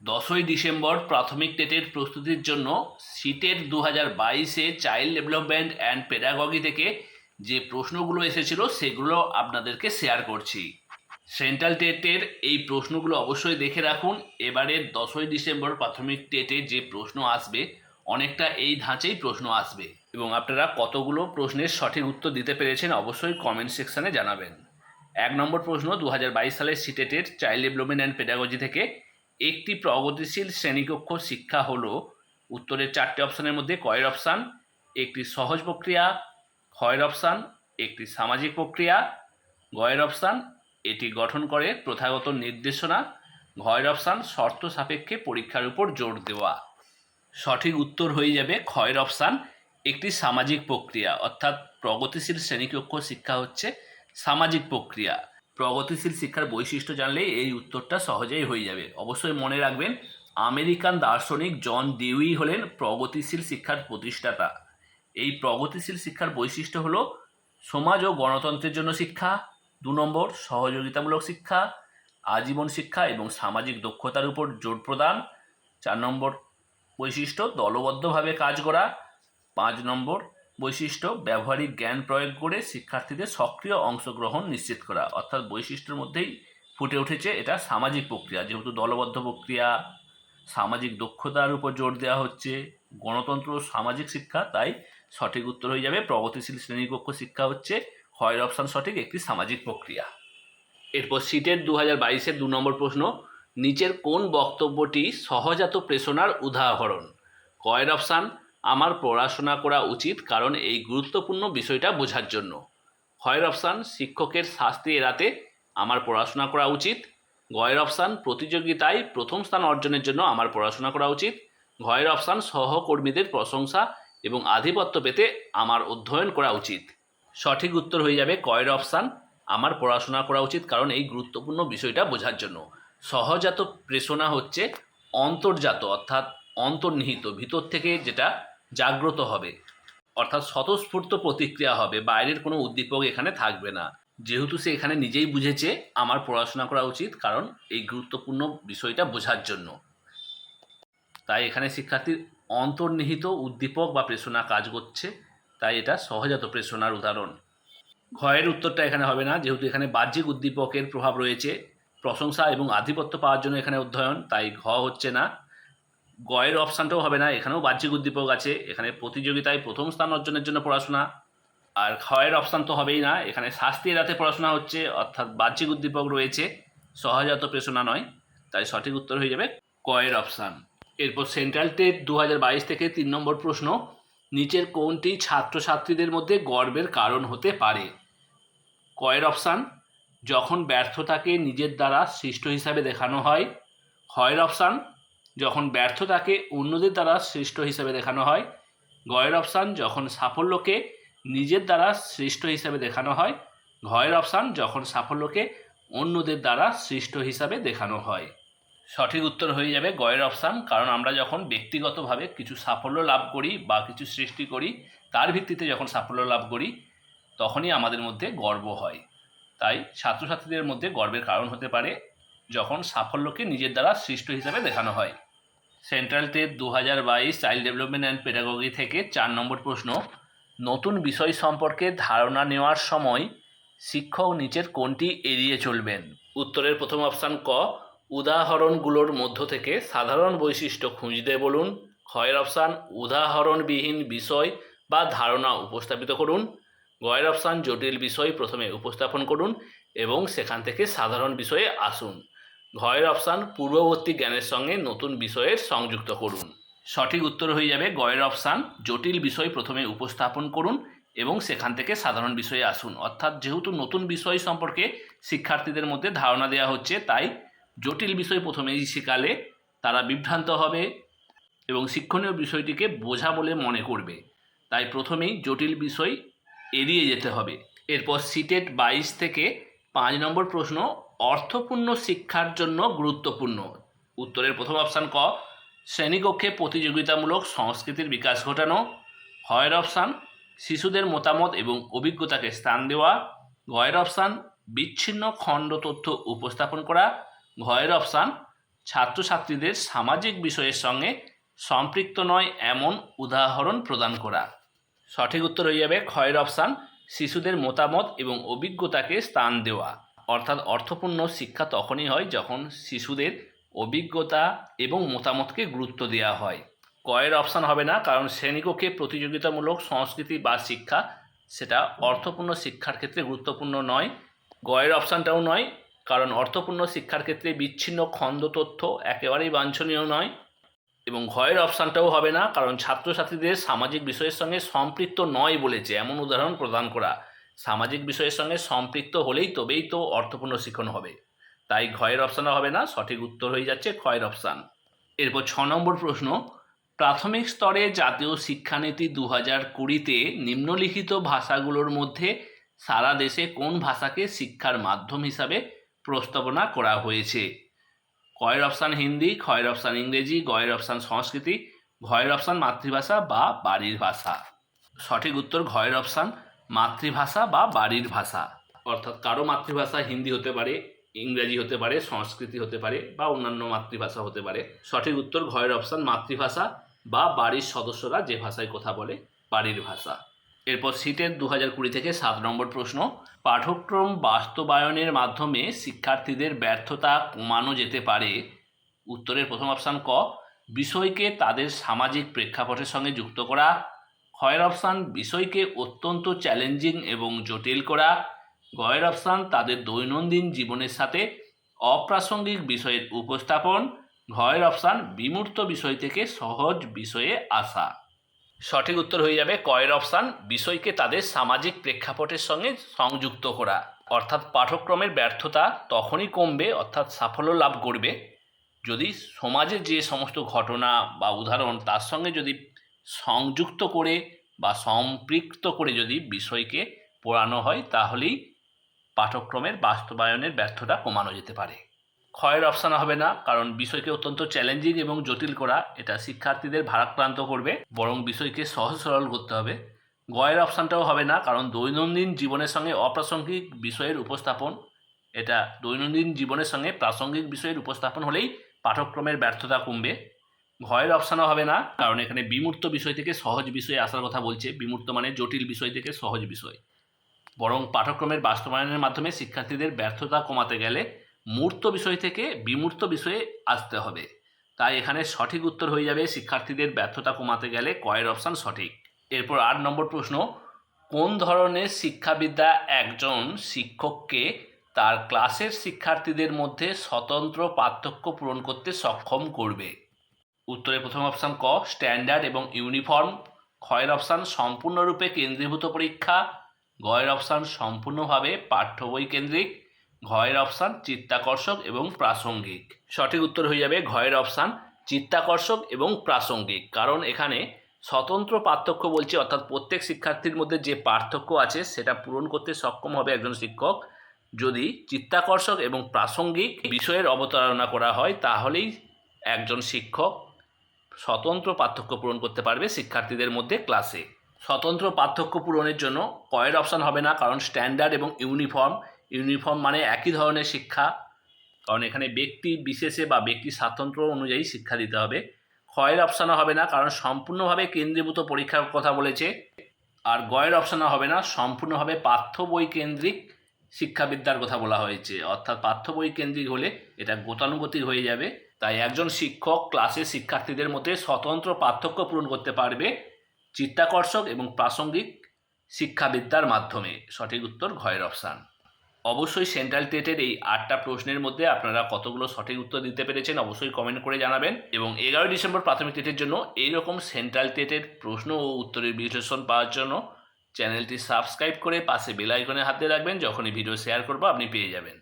10ই December প্রাথমিক টেটের প্রস্তুতির জন্য সিটেট 2022-এ চাইল্ড ডেভেলপমেন্ট অ্যান্ড পেডাগজি থেকে যে প্রশ্নগুলো এসেছিল সেগুলো আপনাদেরকে শেয়ার করছি। সেন্ট্রাল টেটের এই প্রশ্নগুলো অবশ্যই দেখে রাখুন। এবারের 10ই ডিসেম্বর প্রাথমিক টেটে যে প্রশ্ন আসবে অনেকটা এই ধাঁচেই প্রশ্ন আসবে, এবং আপনারা কতগুলো প্রশ্নের সঠিক উত্তর দিতে পেরেছেন অবশ্যই কমেন্ট সেকশানে জানাবেন। 1 নম্বর প্রশ্ন, 2022 সালের সিটেটের চাইল্ড ডেভেলপমেন্ট অ্যান্ড পেডাগজি থেকে একটি প্রগতিশীল শ্রেণীকক্ষ শিক্ষা হলো উত্তরের 4টে অপশানের মধ্যে কয়ের অপশান? একটি সহজ প্রক্রিয়া, ক্ষয়ের অপশান একটি সামাজিক প্রক্রিয়া, গয়ের অপশান এটি গঠন করে প্রথাগত নির্দেশনা, ঘয়ের অপশান শর্ত সাপেক্ষে পরীক্ষার উপর জোর দেওয়া। সঠিক উত্তর হয়ে যাবে ক্ষয়ের অপশান একটি সামাজিক প্রক্রিয়া, অর্থাৎ প্রগতিশীল শ্রেণীকক্ষ শিক্ষা হচ্ছে সামাজিক প্রক্রিয়া। প্রগতিশীল শিক্ষার বৈশিষ্ট্য জানলেই এই উত্তরটা সহজেই হয়ে যাবে। অবশ্যই মনে রাখবেন, আমেরিকান দার্শনিক জন ডিউই হলেন প্রগতিশীল শিক্ষার প্রতিষ্ঠাতা। এই প্রগতিশীল শিক্ষার বৈশিষ্ট্য হলো সমাজ ও গণতন্ত্রের জন্য শিক্ষা, 2 নম্বর সহযোগিতামূলক শিক্ষা, আজীবন শিক্ষা এবং সামাজিক দক্ষতার উপর জোর প্রদান, 4 নম্বর বৈশিষ্ট্য দলবদ্ধভাবে কাজ করা, 5 নম্বর বৈশিষ্ট্য ব্যবহারিক জ্ঞান প্রয়োগ করে শিক্ষার্থীদের সক্রিয় অংশগ্রহণ নিশ্চিত করা। অর্থাৎ বৈশিষ্ট্যের মধ্যেই ফুটে উঠেছে এটা সামাজিক প্রক্রিয়া, যেহেতু দলবদ্ধ প্রক্রিয়া, সামাজিক দক্ষতার উপর জোর দেওয়া হচ্ছে, গণতন্ত্র সামাজিক শিক্ষা, তাই সঠিক উত্তর হয়ে যাবে প্রগতিশীল শ্রেণীকক্ষ শিক্ষা হচ্ছে ক্ষয়ের অপশান সঠিক একটি সামাজিক প্রক্রিয়া। এরপর সিটেট 2022-এর 2 নম্বর প্রশ্ন, নিচের কোন বক্তব্যটি সহজাত প্রেরণার উদাহরণ? কয়ের অপশান আমার পড়াশোনা করা উচিত কারণ এই গুরুত্বপূর্ণ বিষয়টা বোঝার জন্য, ক্ষয়ের অপশান শিক্ষকের শাস্তি এড়াতে আমার পড়াশোনা করা উচিত, গয়ের অপশান প্রতিযোগিতায় প্রথম স্থান অর্জনের জন্য আমার পড়াশোনা করা উচিত, ঘয়ের অপশান সহকর্মীদের প্রশংসা এবং আধিপত্য পেতে আমার অধ্যয়ন করা উচিত। সঠিক উত্তর হয়ে যাবে কয়ের অপশান আমার পড়াশোনা করা উচিত কারণ এই গুরুত্বপূর্ণ বিষয়টা বোঝার জন্য। সহজাত প্রেরণা হচ্ছে অন্তর্জাত, অর্থাৎ অন্তর্নিহিত, ভিতর থেকে যেটা জাগ্রত হবে, অর্থাৎ স্বতঃস্ফূর্ত প্রতিক্রিয়া হবে, বাইরের কোনো উদ্দীপক এখানে থাকবে না। যেহেতু সে এখানে নিজেই বুঝেছে আমার পড়াশোনা করা উচিত কারণ এই গুরুত্বপূর্ণ বিষয়টা বোঝার জন্য, তাই এখানে শিক্ষার্থীর অন্তর্নিহিত উদ্দীপক বা প্রেরণা কাজ করছে, তাই এটা সহজাত প্রেরণার উদাহরণ। ঘয়ের উত্তরটা এখানে হবে না, যেহেতু এখানে বাহ্যিক উদ্দীপকের প্রভাব রয়েছে, প্রশংসা এবং আধিপত্য পাওয়ার জন্য এখানে অধ্যয়ন, তাই ঘ হচ্ছে না। গয়ের অপশানটাও হবে না, এখানেও বাহ্যিক উদ্দীপক আছে, এখানে প্রতিযোগিতায় প্রথম স্থান অর্জনের জন্য পড়াশোনা। আর ক্ষয়ের অপশান তো হবেই না, এখানে শাস্তি এড়াতে পড়াশোনা হচ্ছে, অর্থাৎ বাহ্যিক উদ্দীপক রয়েছে, সহজাত প্রেরণা নয়, তাই সঠিক উত্তর হয়ে যাবে কয়ের অপশান। এরপর সেন্ট্রাল টেট 2022 থেকে 3 নম্বর প্রশ্ন, নিচের কোনটি ছাত্রছাত্রীদের মধ্যে গর্বের কারণ হতে পারে? কয়ের অপশান যখন ব্যর্থতাকে নিজের দ্বারা সৃষ্ট হিসাবে দেখানো হয়, ক্ষয়ের অপশান যখন ব্যর্থতাকে অন্যদের দ্বারা সৃষ্ট হিসাবে দেখানো হয়, গয়ের অপশান যখন সাফল্যকে নিজের দ্বারা সৃষ্ট হিসাবে দেখানো হয়, ঘয়ের অপশান যখন সাফল্যকে অন্যদের দ্বারা সৃষ্ট হিসাবে দেখানো হয়। সঠিক উত্তর হয়ে যাবে গয়ের অপশান, কারণ আমরা যখন ব্যক্তিগতভাবে কিছু সাফল্য লাভ করি বা কিছু সৃষ্টি করি, তার ভিত্তিতে যখন সাফল্য লাভ করি তখনই আমাদের মধ্যে গর্ব হয়। তাই ছাত্রছাত্রীদের মধ্যে গর্বের কারণ হতে পারে যখন সাফল্যকে নিজের দ্বারা সৃষ্ট হিসাবে দেখানো হয়। Central TET 2022 child development and pedagogy থেকে 4 নম্বর প্রশ্ন, নতুন বিষয় সম্পর্কে ধারণা নেওয়ার সময় শিক্ষক নিচের কোনটি এড়িয়ে চলবেন? উত্তরের প্রথম অপশান ক, উদাহরণগুলোর মধ্য থেকে সাধারণ বৈশিষ্ট্য খুঁজতে বলুন, ক্ষয়ের অপশান উদাহরণবিহীন বিষয় বা ধারণা উপস্থাপিত করুন, গয়ের অপশান জটিল বিষয় প্রথমে উপস্থাপন করুন এবং সেখান থেকে সাধারণ বিষয়ে আসুন, ঘয়ের অপশান পূর্ববর্তী জ্ঞানের সঙ্গে নতুন বিষয়ের সংযুক্ত করুন। সঠিক উত্তর হয়ে যাবে গয়ের অপশান জটিল বিষয় প্রথমে উপস্থাপন করুন এবং সেখান থেকে সাধারণ বিষয়ে আসুন। অর্থাৎ যেহেতু নতুন বিষয় সম্পর্কে শিক্ষার্থীদের মধ্যে ধারণা দেওয়া হচ্ছে, তাই জটিল বিষয় প্রথমেই শেখালে তারা বিভ্রান্ত হবে এবং শিক্ষণীয় বিষয়টিকে বোঝা বলে মনে করবে, তাই প্রথমেই জটিল বিষয় এড়িয়ে যেতে হবে। এরপর সিটেট 22 থেকে 5 নম্বর প্রশ্ন, অর্থপূর্ণ শিক্ষার জন্য গুরুত্বপূর্ণ। উত্তরের প্রথম অপশান ক, শ্রেণীকক্ষে প্রতিযোগিতামূলক সংস্কৃতির বিকাশ ঘটানো, ক্ষয়ের অপশান শিশুদের মতামত এবং অভিজ্ঞতাকে স্থান দেওয়া, ঘয়ের অপশান বিচ্ছিন্ন খণ্ড তথ্য উপস্থাপন করা, ঘয়ের অপশান ছাত্রছাত্রীদের সামাজিক বিষয়ের সঙ্গে সম্পৃক্ত নয় এমন উদাহরণ প্রদান করা। সঠিক উত্তর হয়ে যাবে ক্ষয়ের অপশান, শিশুদের মতামত এবং অভিজ্ঞতাকে স্থান দেওয়া। অর্থাৎ অর্থপূর্ণ শিক্ষা তখনই হয় যখন শিশুদের অভিজ্ঞতা এবং মতামতকে গুরুত্ব দেওয়া হয়। কয়ের অপশান হবে না, কারণ শ্রেণীকক্ষে প্রতিযোগিতামূলক সংস্কৃতি বা শিক্ষা সেটা অর্থপূর্ণ শিক্ষার ক্ষেত্রে গুরুত্বপূর্ণ নয়। গয়ের অপশানটাও নয়, কারণ অর্থপূর্ণ শিক্ষার ক্ষেত্রে বিচ্ছিন্ন খণ্ড তথ্য একেবারেই বাঞ্ছনীয় নয়। এবং ঘয়ের অপশানটাও হবে না, কারণ ছাত্রছাত্রীদের সামাজিক বিষয়ের সঙ্গে সম্পৃক্ত নয় বলেছে এমন উদাহরণ প্রদান করা। সামাজিক বিষয়ের সঙ্গে সম্পৃক্ত হলেই তবেই তো অর্থপূর্ণ শিক্ষণ হবে, তাই ঘয়ের অপশানও হবে না। সঠিক উত্তর হয়ে যাচ্ছে ক্ষয়ের অপশান। এরপর 6 নম্বর প্রশ্ন, প্রাথমিক স্তরে জাতীয় শিক্ষানীতি 2020-তে নিম্নলিখিত ভাষাগুলোর মধ্যে সারা দেশে কোন ভাষাকে শিক্ষার মাধ্যম হিসাবে প্রস্তাবনা করা হয়েছে? কয়ের অপশান হিন্দি, ক্ষয়ের অপশান ইংরেজি, গয়ের অপশান সংস্কৃতি, ঘয়ের অপশান মাতৃভাষা বা বাড়ির ভাষা। সঠিক উত্তর ঘয়ের অপশান মাতৃভাষা বা বাড়ির ভাষা। অর্থাৎ কারো মাতৃভাষা হিন্দি হতে পারে, ইংরেজি হতে পারে, সংস্কৃতি হতে পারে বা অন্যান্য মাতৃভাষা হতে পারে। সঠিক উত্তর ঘয়ের অপশান মাতৃভাষা বা বাড়ির সদস্যরা যে ভাষায় কথা বলে বাড়ির ভাষা। এরপর সিটেট 2020 থেকে 7 নম্বর প্রশ্ন, পাঠ্যক্রম বাস্তবায়নের মাধ্যমে শিক্ষার্থীদের ব্যর্থতা কমানো যেতে পারে। উত্তরের প্রথম অপশান ক, বিষয়কে তাদের সামাজিক প্রেক্ষাপটের সঙ্গে যুক্ত করা। ক্ষয়ের অপশান বিষয়কে অত্যন্ত চ্যালেঞ্জিং এবং জটিল করা। গয়ের অপশান তাদের দৈনন্দিন জীবনের সাথে অপ্রাসঙ্গিক বিষয়ের উপস্থাপন। ঘয়ের অপশান বিমূর্ত বিষয় থেকে সহজ বিষয়ে আসা। সঠিক উত্তর হয়ে যাবে কয়ের অপশান বিষয়কে তাদের সামাজিক প্রেক্ষাপটের সঙ্গে সংযুক্ত করা। অর্থাৎ পাঠ্যক্রমের ব্যর্থতা তখনই কমবে, অর্থাৎ সাফল্য লাভ করবে, যদি সমাজের যে সমস্ত ঘটনা বা উদাহরণ তার সঙ্গে যদি সংযুক্ত করে বা সম্পৃক্ত করে যদি বিষয়কে পড়ানো হয়, তাহলেই পাঠ্যক্রমের বাস্তবায়নের ব্যর্থতা কমানো যেতে পারে। ক্ষয়ের অপশান হবে না, কারণ বিষয়কে অত্যন্ত চ্যালেঞ্জিং এবং জটিল করা এটা শিক্ষার্থীদের ভারাক্রান্ত করবে, বরং বিষয়কে সহজ সরল করতে হবে। গয়ের অপশানটাও হবে না, কারণ দৈনন্দিন জীবনের সঙ্গে অপ্রাসঙ্গিক বিষয়ের উপস্থাপন, এটা দৈনন্দিন জীবনের সঙ্গে প্রাসঙ্গিক বিষয়ের উপস্থাপন হলেই পাঠ্যক্রমের ব্যর্থতা কমবে। ঘয়ের অপশানও হবে না, কারণ এখানে বিমূর্ত বিষয় থেকে সহজ বিষয়ে আসার কথা বলছে। বিমূর্ত মানে জটিল বিষয় থেকে সহজ বিষয়, বরং পাঠ্যক্রমের বাস্তবায়নের মাধ্যমে শিক্ষার্থীদের ব্যর্থতা কমাতে গেলে মূর্ত বিষয় থেকে বিমূর্ত বিষয়ে আসতে হবে। তাই এখানে সঠিক উত্তর হয়ে যাবে শিক্ষার্থীদের ব্যর্থতা কমাতে গেলে কয়ের অপশান সঠিক। এরপর 8 নম্বর প্রশ্ন, কোন ধরনের শিক্ষাবিদ্যা একজন শিক্ষককে তার ক্লাসের শিক্ষার্থীদের মধ্যে স্বতন্ত্র পার্থক্য পূরণ করতে সক্ষম করবে? উত্তরের প্রথম অপশান ক, স্ট্যান্ডার্ড এবং ইউনিফর্ম। ক্ষয়ের অপশান সম্পূর্ণরূপে কেন্দ্রীভূত পরীক্ষা। গয়ের অপশান সম্পূর্ণভাবে পাঠ্য বই কেন্দ্রিক। ঘয়ের অপশান চিত্তাকর্ষক এবং প্রাসঙ্গিক। সঠিক উত্তর হয়ে যাবে ঘয়ের অপশান চিত্তাকর্ষক এবং প্রাসঙ্গিক, কারণ এখানে স্বতন্ত্র পার্থক্য বলছে, অর্থাৎ প্রত্যেক শিক্ষার্থীর মধ্যে যে পার্থক্য আছে সেটা পূরণ করতে সক্ষম হবে একজন শিক্ষক যদি চিত্তাকর্ষক এবং প্রাসঙ্গিক বিষয়ের অবতারণা করা হয়, তাহলেই একজন শিক্ষক স্বতন্ত্র পার্থক্য পূরণ করতে পারবে শিক্ষার্থীদের মধ্যে ক্লাসে। স্বতন্ত্র পার্থক্য পূরণের জন্য কয়ের অপশান হবে না, কারণ স্ট্যান্ডার্ড এবং ইউনিফর্ম। ইউনিফর্ম মানে একই ধরনের শিক্ষা, কারণ এখানে ব্যক্তি বিশেষে বা ব্যক্তি স্বাতন্ত্র্য অনুযায়ী শিক্ষা দিতে হবে। ক্ষয়ের অপশানও হবে না, কারণ সম্পূর্ণভাবে কেন্দ্রীভূত পরীক্ষার কথা বলেছে। আর গয়ের অপশানও হবে না, সম্পূর্ণভাবে পাঠ্য বই কেন্দ্রিক শিক্ষাবিদ্যার কথা বলা হয়েছে। অর্থাৎ পাঠ্য বই কেন্দ্রিক হলে এটা গতানুগতিক হয়ে যাবে। তাই একজন শিক্ষক ক্লাসের শিক্ষার্থীদের মধ্যে স্বতন্ত্র পার্থক্য পূরণ করতে পারবে চিত্তাকর্ষক এবং প্রাসঙ্গিক শিক্ষাবিদ্যার মাধ্যমে। সঠিক উত্তর ঘয়ের অপশান। অবশ্যই সেন্ট্রাল টেটের এই 8টা প্রশ্নের মধ্যে আপনারা কতগুলো সঠিক উত্তর দিতে পেরেছেন অবশ্যই কমেন্ট করে জানাবেন। এবং 11 ডিসেম্বর প্রাথমিক টেটের জন্য এইরকম সেন্ট্রাল টেটের প্রশ্ন ও উত্তরের বিশ্লেষণ পাওয়ার জন্য চ্যানেলটি সাবস্ক্রাইব করে পাশে বেল আইকনে হাত দিয়ে রাখবেন। যখনই ভিডিও শেয়ার করব আপনি পেয়ে যাবেন।